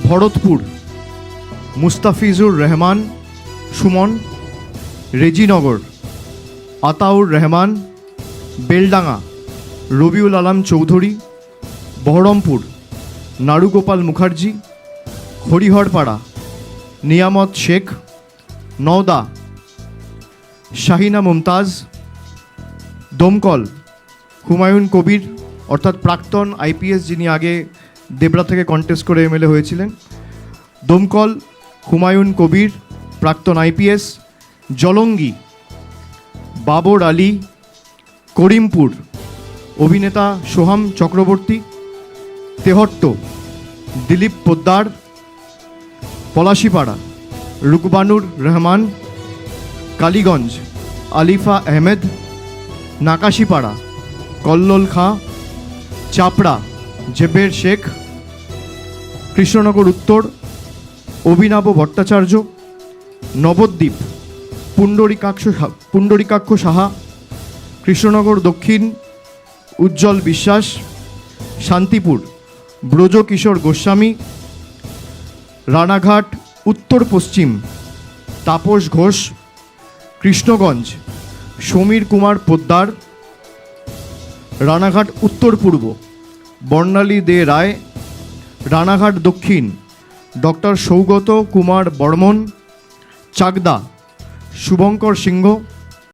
ভরতপুর মুস্তাফিজুর রহমান সুমন, রেজিনগর আতাউর রহমান, বেলডাঙ্গা রবিউল আলম চৌধুরী, বহরমপুর নারুগোপাল মুখার্জি, হরিহরপাড়া নিয়ামত শেখ, নওদা শাহিনা মুমতাজ, দমকল হুমায়ুন কবির অর্থাৎ প্রাক্তন আইপিএস, যিনি আগে দেবরা থেকে কন্টেস্ট করে এমএলএ হয়েছিলেন। দমকল হুমায়ুন কবির প্রাক্তন আইপিএস। জলঙ্গি বাবর আলী, করিমপুর অভিনেতা সোহাম চক্রবর্তী, তেহট্ট দিলীপ পোদ্দার, পলাশিপাড়া রুকবানুর রহমান, কালীগঞ্জ আলিফা আহমেদ, নাকাশিপাড়া কল্লোল খাঁ, চাপড়া জেবের শেখ, কৃষ্ণনগর উত্তর অভিনব ভট্টাচার্য, নবদ্বীপ পুণ্ডরিকাক্ষ সাহা, কৃষ্ণনগর দক্ষিণ উজ্জ্বল বিশ্বাস, শান্তিপুর ব্রজকিশোর গোস্বামী, রানাঘাট উত্তর পশ্চিম তাপস ঘোষ, কৃষ্ণগঞ্জ সমীর কুমার পোদ্দার, রানাঘাট উত্তর পূর্ব বর্ণালী দে রায়, রানাঘাট দক্ষিণ ডক্টর সৌগত কুমার বর্মন, চাকদা শুভঙ্কর সিংহ,